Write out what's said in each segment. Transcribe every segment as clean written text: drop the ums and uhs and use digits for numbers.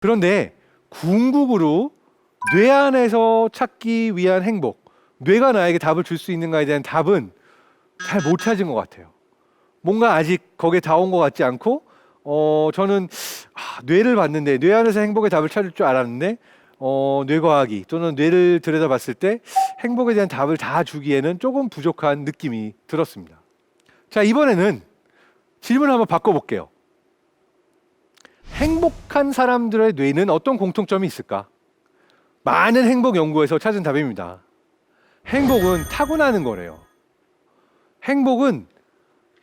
그런데 궁극으로 뇌 안에서 찾기 위한 행복, 뇌가 나에게 답을 줄 수 있는가에 대한 답은 잘 못 찾은 것 같아요. 뭔가 아직 거기에 다 온 것 같지 않고 저는 뇌를 봤는데 뇌 안에서 행복의 답을 찾을 줄 알았는데 뇌과학이 또는 뇌를 들여다봤을 때 행복에 대한 답을 다 주기에는 조금 부족한 느낌이 들었습니다. 자, 이번에는 질문을 한번 바꿔볼게요. 행복한 사람들의 뇌는 어떤 공통점이 있을까? 많은 행복 연구에서 찾은 답입니다. 행복은 타고나는 거래요. 행복은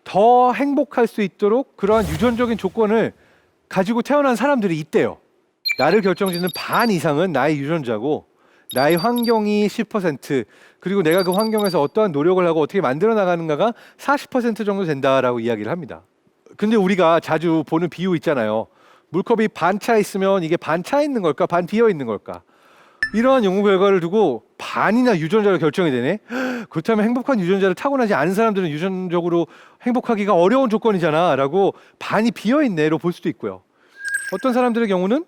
더 행복할 수 있도록 그러한 유전적인 조건을 가지고 태어난 사람들이 있대요. 나를 결정짓는 반 이상은 나의 유전자고, 나의 환경이 10%, 그리고 내가 그 환경에서 어떠한 노력을 하고 어떻게 만들어 나가는가가 40% 정도 된다라고 이야기를 합니다. 근데 우리가 자주 보는 비유 있잖아요. 물컵이 반 차 있으면 이게 반 차 있는 걸까? 반 비어 있는 걸까? 이러한 연구 결과를 두고 반이나 유전자로 결정이 되네? 그렇다면 행복한 유전자를 타고나지 않은 사람들은 유전적으로 행복하기가 어려운 조건이잖아 라고 반이 비어있네로 볼 수도 있고요. 어떤 사람들의 경우는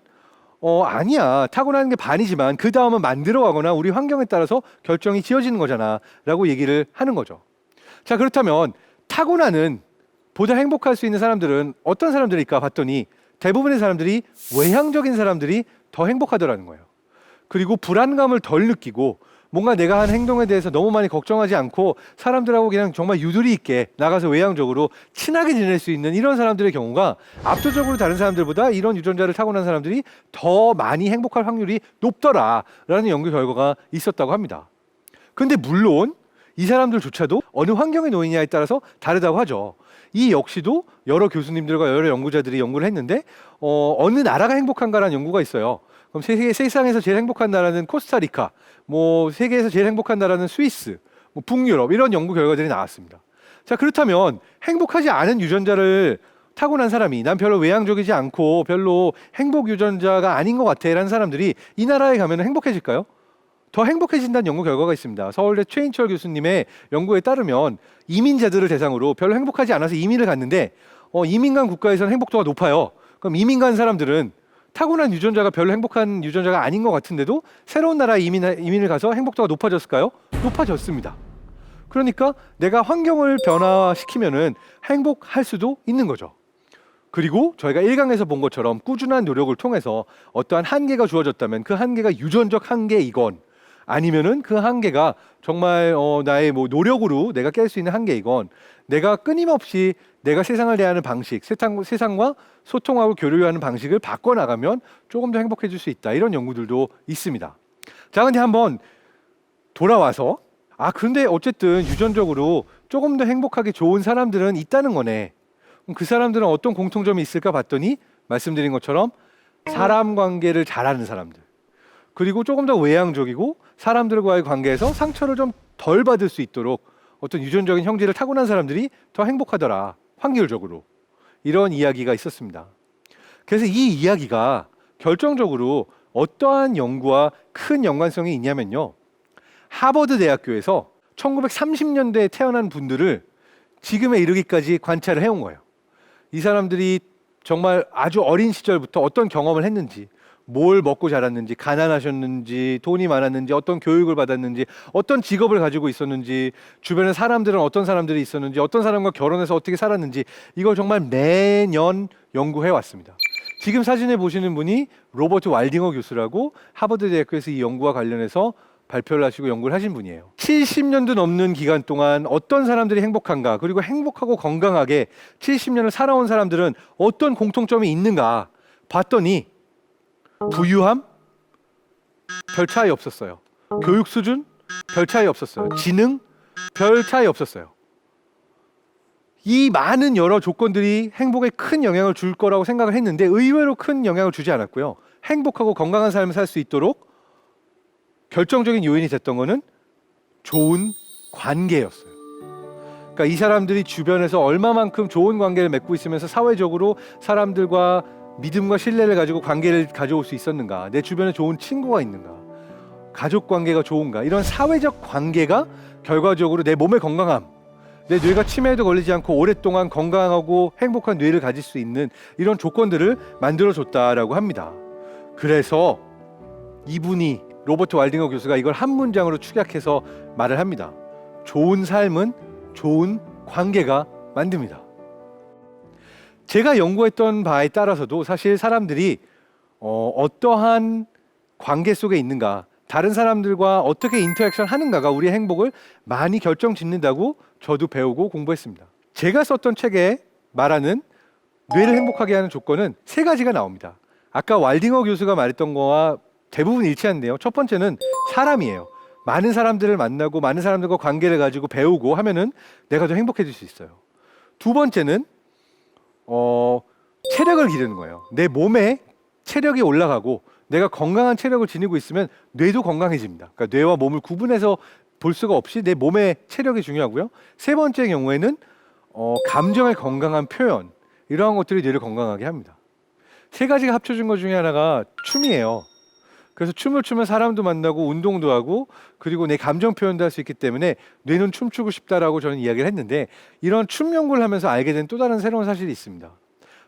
아니야, 타고나는 게 반이지만 그 다음은 만들어가거나 우리 환경에 따라서 결정이 지어지는 거잖아 라고 얘기를 하는 거죠. 자, 그렇다면 타고나는 보다 행복할 수 있는 사람들은 어떤 사람들일까 봤더니 대부분의 사람들이 외향적인 사람들이 더 행복하더라는 거예요. 그리고 불안감을 덜 느끼고 뭔가 내가 한 행동에 대해서 너무 많이 걱정하지 않고 사람들하고 그냥 정말 유두리 있게 나가서 외향적으로 친하게 지낼 수 있는 이런 사람들의 경우가 압도적으로 다른 사람들보다 이런 유전자를 타고난 사람들이 더 많이 행복할 확률이 높더라라는 연구 결과가 있었다고 합니다. 근데 물론 이 사람들조차도 어느 환경에 놓이냐에 따라서 다르다고 하죠. 이 역시도 여러 교수님들과 여러 연구자들이 연구를 했는데 어느 나라가 행복한가라는 연구가 있어요. 그럼 세상에서 제일 행복한 나라는 코스타리카, 뭐 세계에서 제일 행복한 나라는 스위스, 뭐 북유럽 이런 연구 결과들이 나왔습니다. 자, 그렇다면 행복하지 않은 유전자를 타고난 사람이 난 별로 외향적이지 않고 별로 행복 유전자가 아닌 것 같아 라는 사람들이 이 나라에 가면 행복해질까요? 더 행복해진다는 연구 결과가 있습니다. 서울대 최인철 교수님의 연구에 따르면 이민자들을 대상으로 별로 행복하지 않아서 이민을 갔는데 이민 간 국가에서는 행복도가 높아요. 그럼 이민 간 사람들은 타고난 유전자가 별로 행복한 유전자가 아닌 것 같은데도 새로운 나라에 이민을 가서 행복도가 높아졌을까요? 높아졌습니다. 그러니까 내가 환경을 변화시키면은 행복할 수도 있는 거죠. 그리고 저희가 1강에서 본 것처럼 꾸준한 노력을 통해서 어떠한 한계가 주어졌다면 그 한계가 유전적 한계이건 아니면은 그 한계가 정말 나의 뭐 노력으로 내가 깰 수 있는 한계이건 내가 끊임없이 내가 세상을 대하는 방식, 세상과 소통하고 교류하는 방식을 바꿔나가면 조금 더 행복해질 수 있다. 이런 연구들도 있습니다. 자, 근데 한번 돌아와서 그런데 어쨌든 유전적으로 조금 더 행복하게 좋은 사람들은 있다는 거네. 그럼 그 사람들은 어떤 공통점이 있을까 봤더니 말씀드린 것처럼 사람 관계를 잘하는 사람들, 그리고 조금 더 외향적이고 사람들과의 관계에서 상처를 좀 덜 받을 수 있도록 어떤 유전적인 형질을 타고난 사람들이 더 행복하더라, 확률적으로. 이런 이야기가 있었습니다. 그래서 이 이야기가 결정적으로 어떠한 연구와 큰 연관성이 있냐면요, 하버드 대학교에서 1930년대에 태어난 분들을 지금에 이르기까지 관찰을 해온 거예요. 이 사람들이 정말 아주 어린 시절부터 어떤 경험을 했는지, 뭘 먹고 자랐는지, 가난하셨는지, 돈이 많았는지, 어떤 교육을 받았는지, 어떤 직업을 가지고 있었는지, 주변에 사람들은 어떤 사람들이 있었는지, 어떤 사람과 결혼해서 어떻게 살았는지, 이걸 정말 매년 연구해 왔습니다. 지금 사진에 보시는 분이 로버트 왈딩어 교수라고 하버드 대학교에서 이 연구와 관련해서 발표를 하시고 연구를 하신 분이에요. 70년도 넘는 기간 동안 어떤 사람들이 행복한가, 그리고 행복하고 건강하게 70년을 살아온 사람들은 어떤 공통점이 있는가 봤더니 부유함? 별 차이 없었어요. 교육 수준? 별 차이 없었어요. 지능? 별 차이 없었어요. 이 많은 여러 조건들이 행복에 큰 영향을 줄 거라고 생각을 했는데 의외로 큰 영향을 주지 않았고요. 행복하고 건강한 삶을 살 수 있도록 결정적인 요인이 됐던 거는 좋은 관계였어요. 그러니까 이 사람들이 주변에서 얼마만큼 좋은 관계를 맺고 있으면서 사회적으로 사람들과 믿음과 신뢰를 가지고 관계를 가져올 수 있었는가, 내 주변에 좋은 친구가 있는가, 가족 관계가 좋은가, 이런 사회적 관계가 결과적으로 내 몸의 건강함, 내 뇌가 치매에도 걸리지 않고 오랫동안 건강하고 행복한 뇌를 가질 수 있는 이런 조건들을 만들어줬다라고 합니다. 그래서 이분이 로버트 왈딩어 교수가 이걸 한 문장으로 축약해서 말을 합니다. 좋은 삶은 좋은 관계가 만듭니다. 제가 연구했던 바에 따라서도 사실 사람들이 어떠한 관계 속에 있는가, 다른 사람들과 어떻게 인터랙션 하는가가 우리의 행복을 많이 결정짓는다고 저도 배우고 공부했습니다. 제가 썼던 책에 말하는 뇌를 행복하게 하는 조건은 3가지가 나옵니다. 아까 왈딩어 교수가 말했던 거와 대부분 일치하는데요. 첫 번째는 사람이에요. 많은 사람들을 만나고 많은 사람들과 관계를 가지고 배우고 하면은 내가 더 행복해질 수 있어요. 두 번째는 체력을 기르는 거예요. 내 몸에 체력이 올라가고 내가 건강한 체력을 지니고 있으면 뇌도 건강해집니다. 그러니까 뇌와 몸을 구분해서 볼 수가 없이 내 몸의 체력이 중요하고요. 세 번째 경우에는 감정의 건강한 표현, 이러한 것들이 뇌를 건강하게 합니다. 3가지가 합쳐진 것 중에 하나가 춤이에요. 그래서 춤을 추면 사람도 만나고 운동도 하고 그리고 내 감정 표현도 할 수 있기 때문에 뇌는 춤추고 싶다라고 저는 이야기를 했는데, 이런 춤 연구를 하면서 알게 된 또 다른 새로운 사실이 있습니다.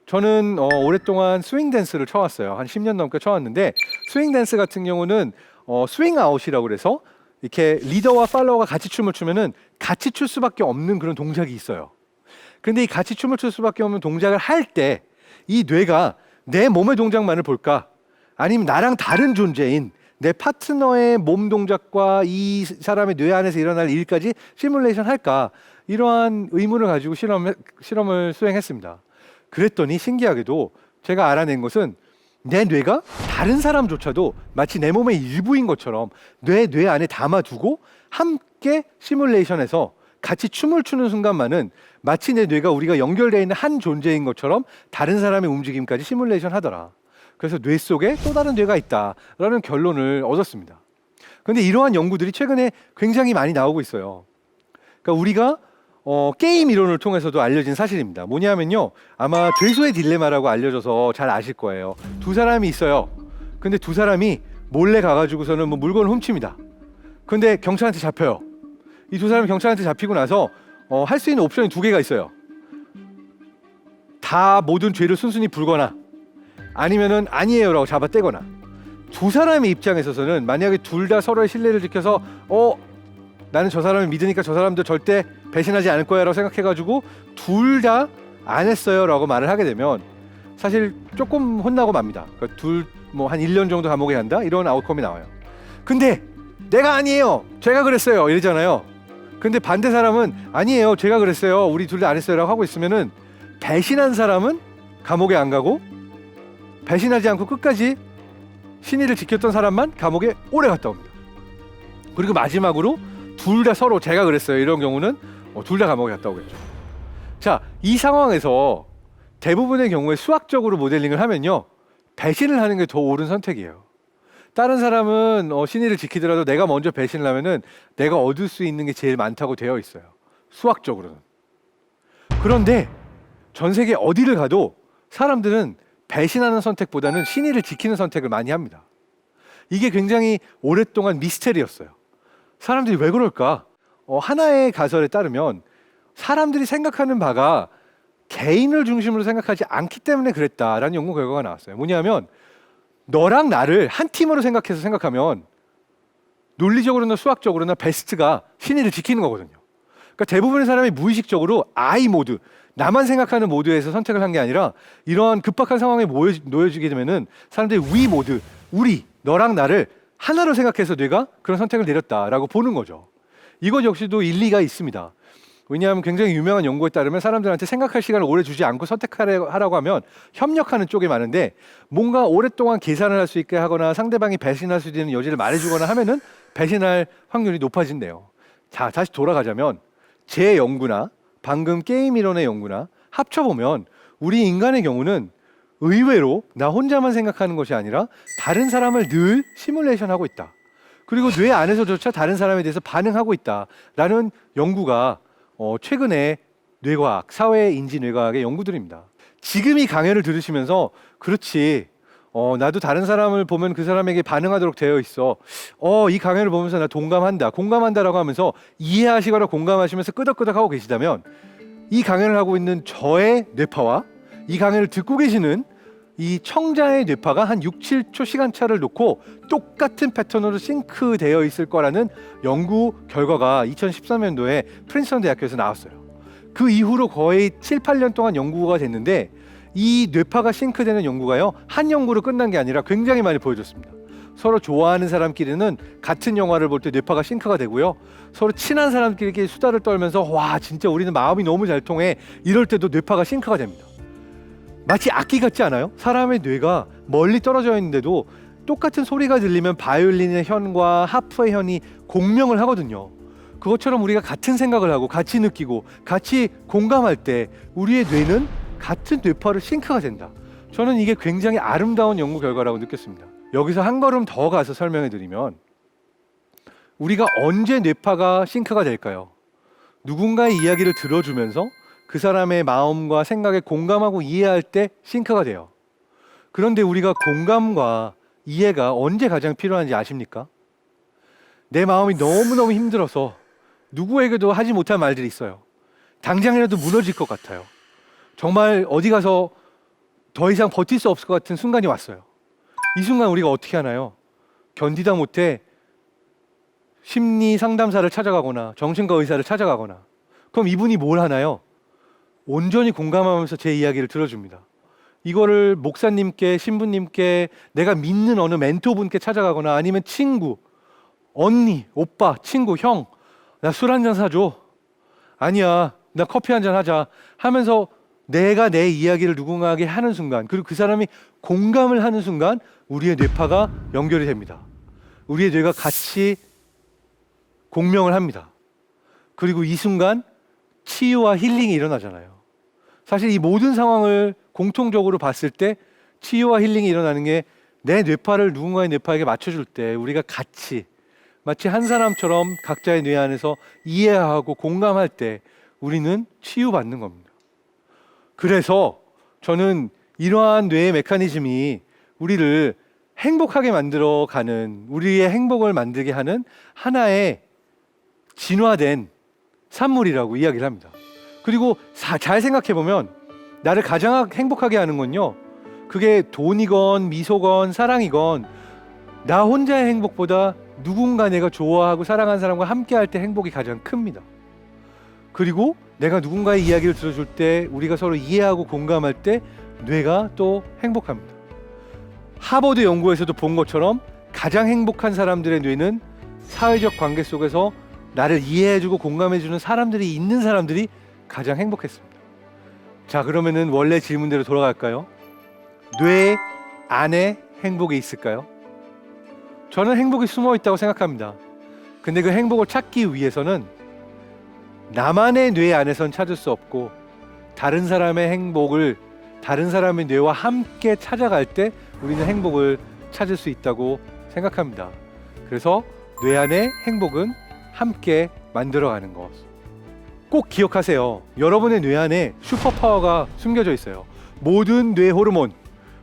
저는 오랫동안 스윙 댄스를 쳐왔어요. 한 10년 넘게 쳐왔는데, 스윙 댄스 같은 경우는 스윙 아웃이라고 그래서 이렇게 리더와 팔로워가 같이 춤을 추면은 같이 출 수밖에 없는 그런 동작이 있어요. 근데 이 같이 춤을 출 수밖에 없는 동작을 할 때 이 뇌가 내 몸의 동작만을 볼까? 아니면 나랑 다른 존재인 내 파트너의 몸 동작과 이 사람의 뇌 안에서 일어날 일까지 시뮬레이션 할까? 이러한 의문을 가지고 실험을 수행했습니다. 그랬더니 신기하게도 제가 알아낸 것은 내 뇌가 다른 사람조차도 마치 내 몸의 일부인 것처럼 뇌 안에 담아두고 함께 시뮬레이션해서 같이 춤을 추는 순간만은 마치 내 뇌가 우리가 연결되어 있는 한 존재인 것처럼 다른 사람의 움직임까지 시뮬레이션 하더라. 그래서 뇌 속에 또 다른 뇌가 있다라는 결론을 얻었습니다. 그런데 이러한 연구들이 최근에 굉장히 많이 나오고 있어요. 그러니까 우리가 게임 이론을 통해서도 알려진 사실입니다. 뭐냐면요, 아마 죄수의 딜레마라고 알려져서 잘 아실 거예요. 2사람이 있어요. 근데 2사람이 몰래 가가지고서는 뭐 물건을 훔칩니다. 근데 경찰한테 잡혀요. 이 2사람이 경찰한테 잡히고 나서 할 수 있는 옵션이 2개가 있어요. 다 모든 죄를 순순히 풀거나 아니면은 아니에요라고 잡아떼거나. 2사람의 입장에 있어서는 만약에 둘 다 서로의 신뢰를 지켜서 나는 저 사람을 믿으니까 저 사람도 절대 배신하지 않을 거야 라고 생각해가지고 둘 다 안 했어요 라고 말을 하게 되면 사실 조금 혼나고 맙니다. 그러니까 둘 뭐 한 1년 정도 감옥에 간다, 이런 아웃컴이 나와요. 근데 내가 아니에요, 제가 그랬어요 이러잖아요. 근데 반대 사람은 아니에요, 제가 그랬어요, 우리 둘 다 안 했어요 라고 하고 있으면은 배신한 사람은 감옥에 안 가고 배신하지 않고 끝까지 신의를 지켰던 사람만 감옥에 오래 갔다 옵니다. 그리고 마지막으로 둘 다 서로 제가 그랬어요 이런 경우는 둘 다 감옥에 갔다 오겠죠. 자, 이 상황에서 대부분의 경우에 수학적으로 모델링을 하면요, 배신을 하는 게 더 옳은 선택이에요. 다른 사람은 신의를 지키더라도 내가 먼저 배신을 하면은 내가 얻을 수 있는 게 제일 많다고 되어 있어요, 수학적으로는. 그런데 전 세계 어디를 가도 사람들은 배신하는 선택보다는 신의를 지키는 선택을 많이 합니다. 이게 굉장히 오랫동안 미스테리였어요. 사람들이 왜 그럴까? 하나의 가설에 따르면 사람들이 생각하는 바가 개인을 중심으로 생각하지 않기 때문에 그랬다라는 연구 결과가 나왔어요. 뭐냐면 너랑 나를 한 팀으로 생각하면 논리적으로나 수학적으로나 베스트가 신의를 지키는 거거든요. 그러니까 대부분의 사람이 무의식적으로 I 모드, 나만 생각하는 모드에서 선택을 한 게 아니라 이러한 급박한 상황에 놓여지게 되면은 사람들이 we 모드, 우리, 너랑 나를 하나로 생각해서 뇌가 그런 선택을 내렸다라고 보는 거죠. 이것 역시도 일리가 있습니다. 왜냐하면 굉장히 유명한 연구에 따르면 사람들한테 생각할 시간을 오래 주지 않고 선택하라고 하면 협력하는 쪽이 많은데, 뭔가 오랫동안 계산을 할 수 있게 하거나 상대방이 배신할 수 있는 여지를 말해주거나 하면은 배신할 확률이 높아진대요. 자, 다시 돌아가자면 제 연구나 방금 게임 이론의 연구나 합쳐보면 우리 인간의 경우는 의외로 나 혼자만 생각하는 것이 아니라 다른 사람을 늘 시뮬레이션하고 있다. 그리고 뇌 안에서조차 다른 사람에 대해서 반응하고 있다라는 연구가 최근에 뇌과학, 사회인지뇌과학의 연구들입니다. 지금 이 강연을 들으시면서 그렇지, 나도 다른 사람을 보면 그 사람에게 반응하도록 되어 있어. 이 강연을 보면서 나 공감한다라고 하면서 이해하시거나 공감하시면서 끄덕끄덕하고 계시다면 이 강연을 하고 있는 저의 뇌파와 이 강연을 듣고 계시는 이 청자의 뇌파가 한 6, 7초 시간차를 놓고 똑같은 패턴으로 싱크되어 있을 거라는 연구 결과가 2013년도에 프린스턴 대학교에서 나왔어요. 그 이후로 거의 7, 8년 동안 연구가 됐는데 이 뇌파가 싱크되는 연구가요, 한 연구로 끝난 게 아니라 굉장히 많이 보여줬습니다. 서로 좋아하는 사람끼리는 같은 영화를 볼 때 뇌파가 싱크가 되고요, 서로 친한 사람끼리 수다를 떨면서 와 진짜 우리는 마음이 너무 잘 통해 이럴 때도 뇌파가 싱크가 됩니다. 마치 악기 같지 않아요? 사람의 뇌가 멀리 떨어져 있는데도 똑같은 소리가 들리면 바이올린의 현과 하프의 현이 공명을 하거든요. 그것처럼 우리가 같은 생각을 하고 같이 느끼고 같이 공감할 때 우리의 뇌는 같은 뇌파로 싱크가 된다. 저는 이게 굉장히 아름다운 연구 결과라고 느꼈습니다. 여기서 한 걸음 더 가서 설명해 드리면, 우리가 언제 뇌파가 싱크가 될까요? 누군가의 이야기를 들어주면서 그 사람의 마음과 생각에 공감하고 이해할 때 싱크가 돼요. 그런데 우리가 공감과 이해가 언제 가장 필요한지 아십니까? 내 마음이 너무너무 힘들어서 누구에게도 하지 못할 말들이 있어요. 당장이라도 무너질 것 같아요. 정말 어디 가서 더 이상 버틸 수 없을 것 같은 순간이 왔어요. 이 순간 우리가 어떻게 하나요? 견디다 못해 심리 상담사를 찾아가거나 정신과 의사를 찾아가거나, 그럼 이분이 뭘 하나요? 온전히 공감하면서 제 이야기를 들어줍니다. 이거를 목사님께, 신부님께, 내가 믿는 어느 멘토분께 찾아가거나 아니면 친구, 언니, 오빠, 친구, 형, 나 술 한잔 사줘. 아니야, 나 커피 한잔 하자 하면서 내가 내 이야기를 누군가에게 하는 순간, 그리고 그 사람이 공감을 하는 순간 우리의 뇌파가 연결이 됩니다. 우리의 뇌가 같이 공명을 합니다. 그리고 이 순간 치유와 힐링이 일어나잖아요. 사실 이 모든 상황을 공통적으로 봤을 때 치유와 힐링이 일어나는 게, 내 뇌파를 누군가의 뇌파에게 맞춰줄 때 우리가 같이 마치 한 사람처럼 각자의 뇌 안에서 이해하고 공감할 때 우리는 치유받는 겁니다. 그래서 저는 이러한 뇌의 메커니즘이 우리를 행복하게 만들어가는, 우리의 행복을 만들게 하는 하나의 진화된 산물이라고 이야기를 합니다. 그리고 잘 생각해보면 나를 가장 행복하게 하는 건요, 그게 돈이건 미소건 사랑이건 나 혼자의 행복보다 누군가 내가 좋아하고 사랑하는 사람과 함께 할 때 행복이 가장 큽니다. 그리고 내가 누군가의 이야기를 들어줄 때, 우리가 서로 이해하고 공감할 때 뇌가 또 행복합니다. 하버드 연구에서도 본 것처럼 가장 행복한 사람들의 뇌는 사회적 관계 속에서 나를 이해해주고 공감해주는 사람들이 있는 사람들이 가장 행복했습니다. 자, 그러면은 원래 질문대로 돌아갈까요? 뇌 안에 행복이 있을까요? 저는 행복이 숨어 있다고 생각합니다. 근데 그 행복을 찾기 위해서는 나만의 뇌 안에선 찾을 수 없고, 다른 사람의 행복을 다른 사람의 뇌와 함께 찾아갈 때 우리는 행복을 찾을 수 있다고 생각합니다. 그래서 뇌 안의 행복은 함께 만들어가는 것. 꼭 기억하세요. 여러분의 뇌 안에 슈퍼파워가 숨겨져 있어요. 모든 뇌 호르몬,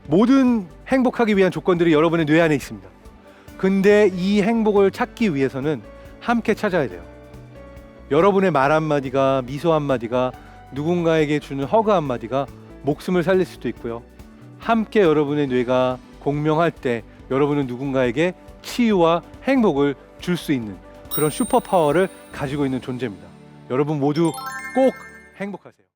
모든 행복하기 위한 조건들이 여러분의 뇌 안에 있습니다. 근데 이 행복을 찾기 위해서는 함께 찾아야 돼요. 여러분의 말 한마디가, 미소 한마디가, 누군가에게 주는 허그 한마디가 목숨을 살릴 수도 있고요. 함께 여러분의 뇌가 공명할 때 여러분은 누군가에게 치유와 행복을 줄 수 있는 그런 슈퍼파워를 가지고 있는 존재입니다. 여러분 모두 꼭 행복하세요.